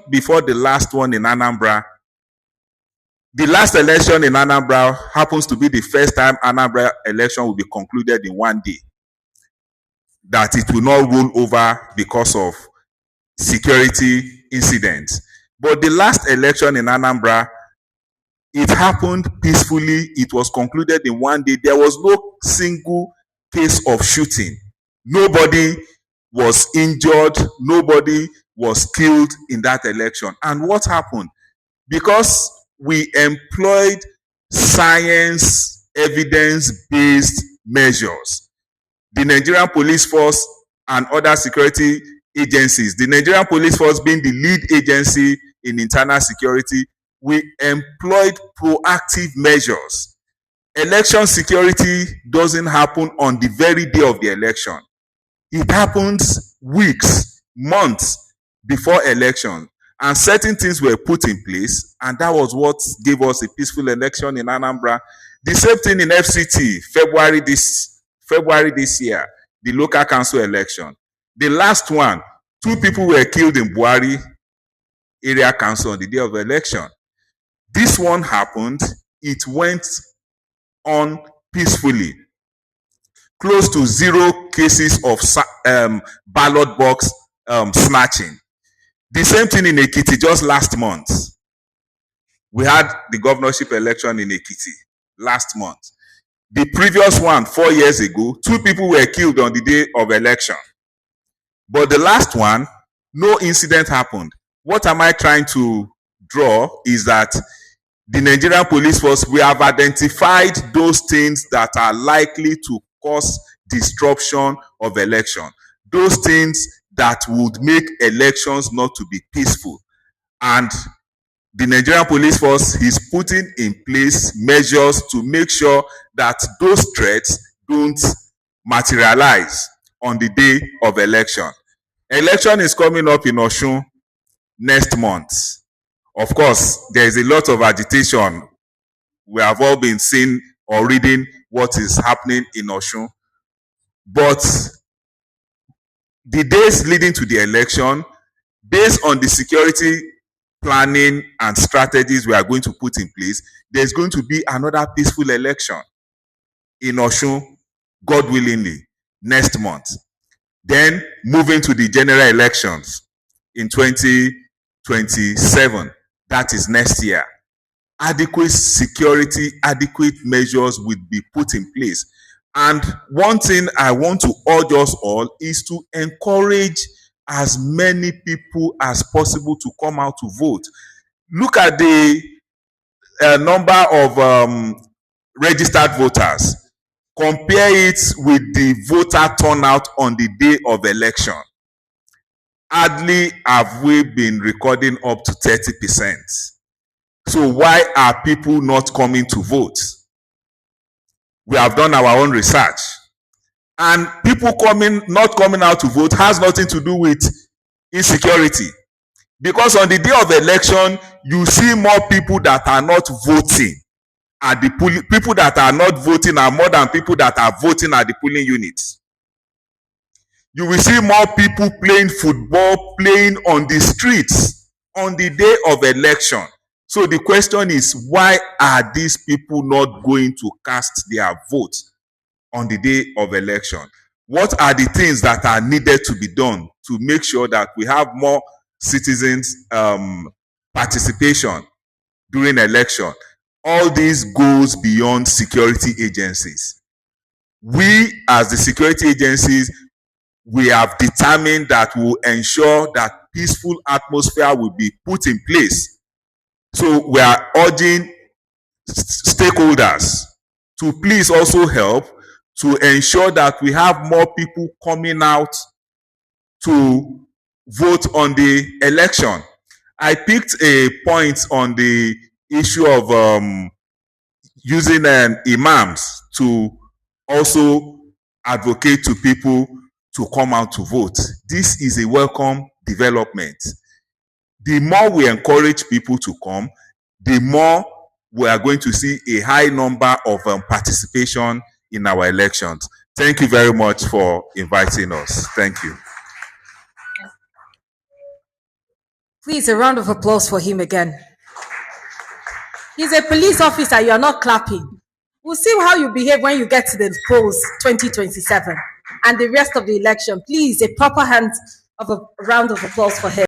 before the last one in Anambra. The last election in Anambra happens to be the first time Anambra election will be concluded in one day. That it will not roll over because of security incidents. But the last election in Anambra, it happened peacefully. It was concluded in one day. There was no single case of shooting. Nobody was injured. Nobody was killed in that election. And what happened? Because we employed science, evidence-based measures, the Nigerian police force and other security agencies, the Nigerian police force being the lead agency in internal security, we employed proactive measures. Election security doesn't happen on the very day of the election. It happens weeks, months before election. And certain things were put in place, and that was what gave us a peaceful election in Anambra. The same thing in FCT, February this year, the local council election. The last one, 2 people were killed in Buhari area council on the day of election. This one happened, it went on peacefully. Close to 0 cases of ballot box snatching. The same thing in Ekiti just last month. We had the governorship election in Ekiti last month. The previous one, 4 years ago, 2 people were killed on the day of election. But the last one, no incident happened. What am I trying to draw is that the Nigerian police force, we have identified those things that are likely to cause disruption of election. Those things that would make elections not to be peaceful. And the Nigerian police force is putting in place measures to make sure that those threats don't materialize on the day of election. Election is coming up in Osun next month. Of course, there is a lot of agitation. We have all been seeing or reading what is happening in Osun. But the days leading to the election, based on the security planning and strategies we are going to put in place, there's going to be another peaceful election in Osun, God willingly, next month. Then moving to the general elections in 2027, that is next year. Adequate security, adequate measures will be put in place. And one thing I want to urge us all is to encourage as many people as possible to come out to vote. Look at the number of registered voters. Compare it with the voter turnout on the day of election. Hardly have we been recording up to 30%. So why are people not coming to vote? We have done our own research. And people not coming out to vote has nothing to do with insecurity. Because on the day of election, you see more people that are not voting. And the people that are not voting are more than people that are voting at the polling units. You will see more people playing football, playing on the streets on the day of election. So the question is, why are these people not going to cast their vote on the day of election? What are the things that are needed to be done to make sure that we have more citizens participation during election? All this goes beyond security agencies. We, as the security agencies, we have determined that we will ensure that peaceful atmosphere will be put in place. So we are urging stakeholders to please also help to ensure that we have more people coming out to vote on the election. I picked a point on the issue of using imams to also advocate to people to come out to vote. This is a welcome development. The more we encourage people to come, the more we are going to see a high number of participation in our elections. Thank you very much for inviting us. Thank you. Please, a round of applause for him again. He's a police officer. You're not clapping. We'll see how you behave when you get to the polls 2027 and the rest of the election. Please, a proper round of applause for him.